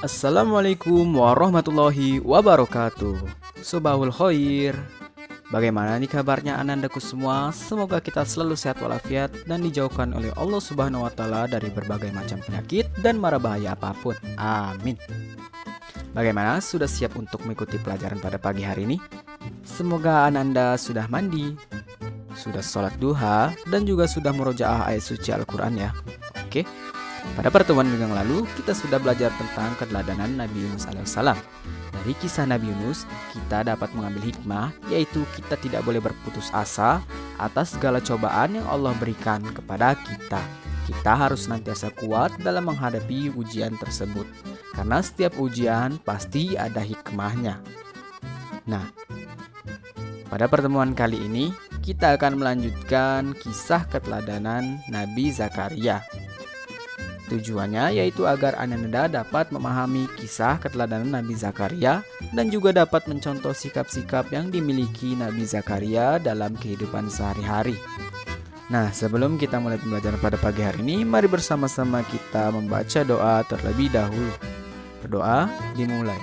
Assalamualaikum warahmatullahi wabarakatuh. Sobahul khair. Bagaimana nih kabarnya anandaku semua? Semoga kita selalu sehat walafiat dan dijauhkan oleh Allah Subhanahu wa taala dari berbagai macam penyakit dan mara bahaya apapun. Amin. Bagaimana, sudah siap untuk mengikuti pelajaran pada pagi hari ini? Semoga ananda sudah mandi, sudah sholat duha, dan juga sudah murojaah ayat suci Al-Quran ya. Oke. Pada pertemuan minggu yang lalu, kita sudah belajar tentang keteladanan Nabi Yunus alaihissalam. Dari kisah Nabi Yunus, kita dapat mengambil hikmah, yaitu kita tidak boleh berputus asa atas segala cobaan yang Allah berikan kepada kita. Kita harus senantiasa kuat dalam menghadapi ujian tersebut, karena setiap ujian pasti ada hikmahnya. Nah, pada pertemuan kali ini, kita akan melanjutkan kisah keteladanan Nabi Zakaria. Tujuannya yaitu agar ananda dapat memahami kisah keteladanan Nabi Zakaria dan juga dapat mencontoh sikap-sikap yang dimiliki Nabi Zakaria dalam kehidupan sehari-hari. Nah, sebelum kita mulai pembelajaran pada pagi hari ini, mari bersama-sama kita membaca doa terlebih dahulu. Berdoa dimulai.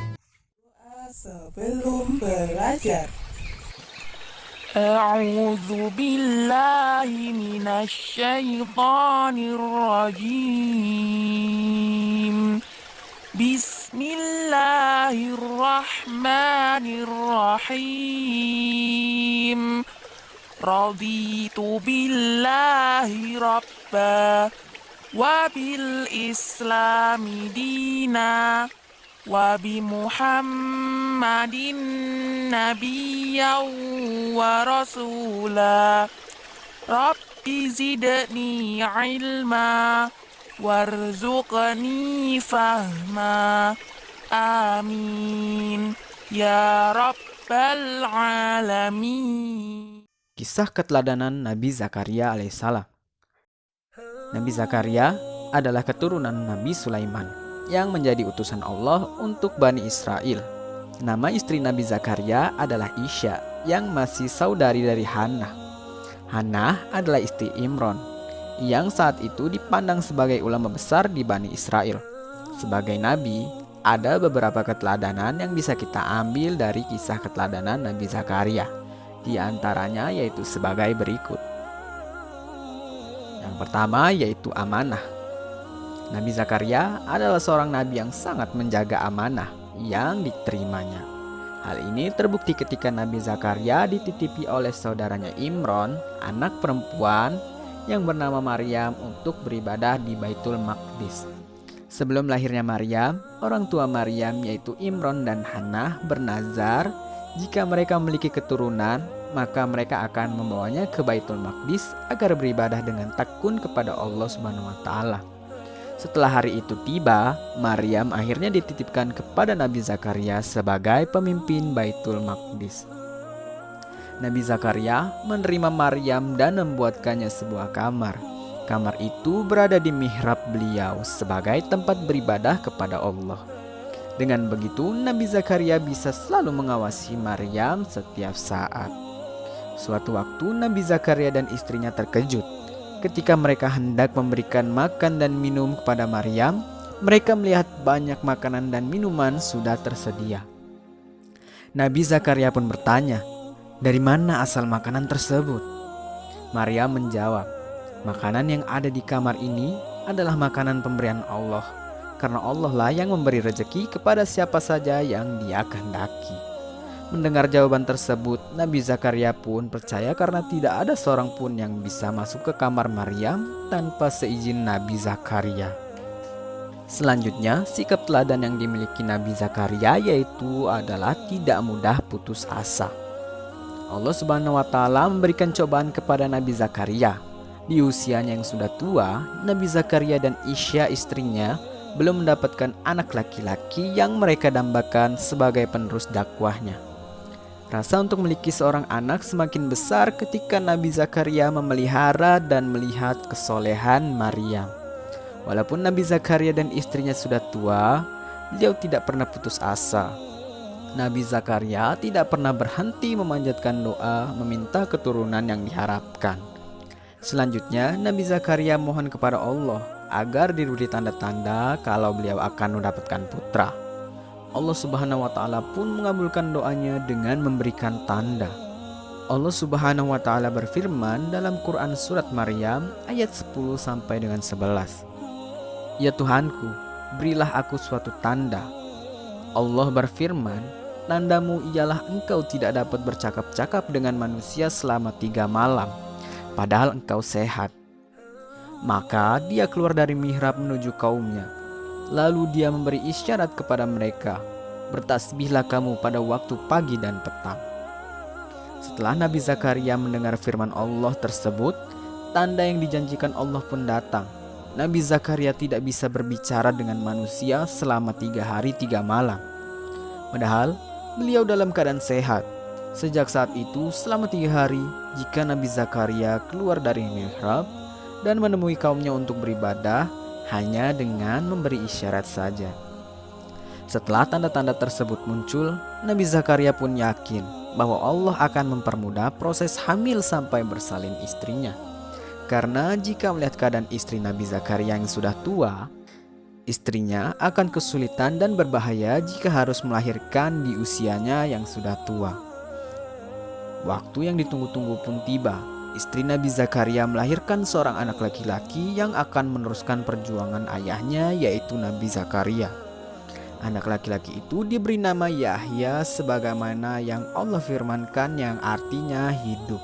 Sebelum belajar. أعوذ بالله من الشيطان الرجيم بسم الله الرحمن الرحيم رضيت بالله ربا وبالإسلام دينا وبمحمد نبيا ورسولا رب زدني علما وارزقني فهما آمين يا رب العالمين. Kisah keteladanan Nabi Zakaria alaihissalam. Nabi Zakaria adalah keturunan Nabi Sulaiman yang menjadi utusan Allah untuk Bani Israel. Nama istri Nabi Zakaria adalah Isya yang masih saudari dari Hannah. Hannah adalah istri Imron yang saat itu dipandang sebagai ulama besar di Bani Israel. Sebagai nabi, ada beberapa keteladanan yang bisa kita ambil dari kisah keteladanan Nabi Zakaria. Di antaranya yaitu sebagai berikut. Yang pertama yaitu amanah. Nabi Zakaria adalah seorang nabi yang sangat menjaga amanah yang diterimanya. Hal ini terbukti ketika Nabi Zakaria dititipi oleh saudaranya Imron, anak perempuan yang bernama Maryam untuk beribadah di Baitul Maqdis. Sebelum lahirnya Maryam, orang tua Maryam yaitu Imron dan Hannah bernazar jika mereka memiliki keturunan, maka mereka akan membawanya ke Baitul Maqdis agar beribadah dengan tekun kepada Allah Subhanahu wa taala. Setelah hari itu tiba, Maryam akhirnya dititipkan kepada Nabi Zakaria sebagai pemimpin Baitul Maqdis. Nabi Zakaria menerima Maryam dan membuatkannya sebuah kamar. Kamar itu berada di mihrab beliau sebagai tempat beribadah kepada Allah. Dengan begitu, Nabi Zakaria bisa selalu mengawasi Maryam setiap saat. Suatu waktu, Nabi Zakaria dan istrinya terkejut. Ketika mereka hendak memberikan makan dan minum kepada Maryam, mereka melihat banyak makanan dan minuman sudah tersedia. Nabi Zakaria pun bertanya, "Dari mana asal makanan tersebut?" Maryam menjawab, "Makanan yang ada di kamar ini adalah makanan pemberian Allah, karena Allah lah yang memberi rezeki kepada siapa saja yang Dia kehendaki." Mendengar jawaban tersebut, Nabi Zakaria pun percaya karena tidak ada seorang pun yang bisa masuk ke kamar Maryam tanpa seizin Nabi Zakaria. Selanjutnya, sikap teladan yang dimiliki Nabi Zakaria yaitu adalah tidak mudah putus asa. Allah Subhanahu wa taala memberikan cobaan kepada Nabi Zakaria. Di usianya yang sudah tua, Nabi Zakaria dan Isya istrinya belum mendapatkan anak laki-laki yang mereka dambakan sebagai penerus dakwahnya. Rasa untuk memiliki seorang anak semakin besar ketika Nabi Zakaria memelihara dan melihat kesolehan Maryam. Walaupun Nabi Zakaria dan istrinya sudah tua, beliau tidak pernah putus asa. Nabi Zakaria tidak pernah berhenti memanjatkan doa meminta keturunan yang diharapkan. Selanjutnya, Nabi Zakaria mohon kepada Allah agar diberi tanda-tanda kalau beliau akan mendapatkan putra. Allah Subhanahu wa taala pun mengabulkan doanya dengan memberikan tanda. Allah Subhanahu wa taala berfirman dalam Quran surat Maryam ayat 10 sampai dengan 11. Ya Tuhanku, berilah aku suatu tanda. Allah berfirman, tandamu ialah engkau tidak dapat bercakap-cakap dengan manusia selama 3 malam, padahal engkau sehat. Maka dia keluar dari mihrab menuju kaumnya. Lalu dia memberi isyarat kepada mereka, bertasbihlah kamu pada waktu pagi dan petang. Setelah Nabi Zakaria mendengar firman Allah tersebut, tanda yang dijanjikan Allah pun datang. Nabi Zakaria tidak bisa berbicara dengan manusia selama 3 hari 3 malam. Padahal beliau dalam keadaan sehat. Sejak saat itu selama 3 hari, jika Nabi Zakaria keluar dari mihrab dan menemui kaumnya untuk beribadah, hanya dengan memberi isyarat saja. Setelah tanda-tanda tersebut muncul, Nabi Zakaria pun yakin bahwa Allah akan mempermudah proses hamil sampai bersalin istrinya. Karena jika melihat keadaan istri Nabi Zakaria yang sudah tua, istrinya akan kesulitan dan berbahaya jika harus melahirkan di usianya yang sudah tua. Waktu yang ditunggu-tunggu pun tiba. Istri Nabi Zakaria melahirkan seorang anak laki-laki yang akan meneruskan perjuangan ayahnya, yaitu Nabi Zakaria. Anak laki-laki itu diberi nama Yahya sebagaimana yang Allah firmankan, yang artinya hidup.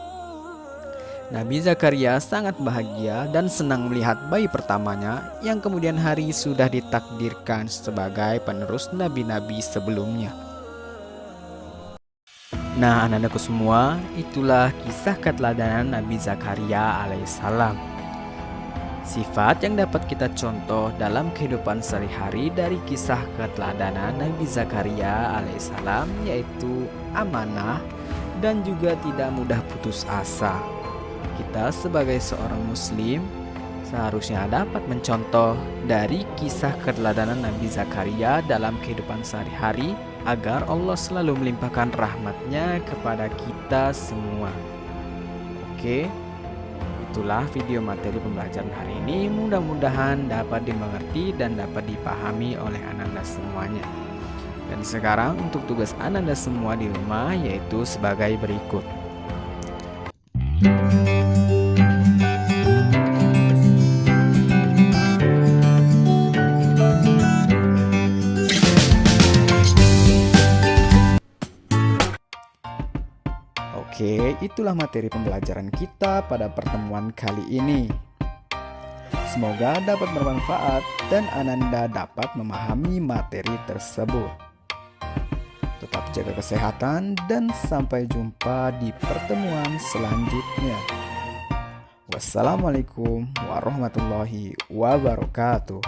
Nabi Zakaria sangat bahagia dan senang melihat bayi pertamanya yang kemudian hari sudah ditakdirkan sebagai penerus nabi-nabi sebelumnya. Nah, anak-anakku semua, itulah kisah keteladanan Nabi Zakaria alaihissalam. Sifat yang dapat kita contoh dalam kehidupan sehari-hari dari kisah keteladanan Nabi Zakaria alaihissalam yaitu amanah dan juga tidak mudah putus asa. Kita sebagai seorang muslim seharusnya dapat mencontoh dari kisah keteladanan Nabi Zakaria dalam kehidupan sehari-hari agar Allah selalu melimpahkan rahmatnya kepada kita semua. Oke, itulah video materi pembelajaran hari ini. Mudah-mudahan dapat dimengerti dan dapat dipahami oleh Ananda semuanya. Dan sekarang untuk tugas Ananda semua di rumah yaitu sebagai berikut. Oke, itulah materi pembelajaran kita pada pertemuan kali ini. Semoga dapat bermanfaat dan Ananda dapat memahami materi tersebut. Tetap jaga kesehatan dan sampai jumpa di pertemuan selanjutnya. Wassalamualaikum warahmatullahi wabarakatuh.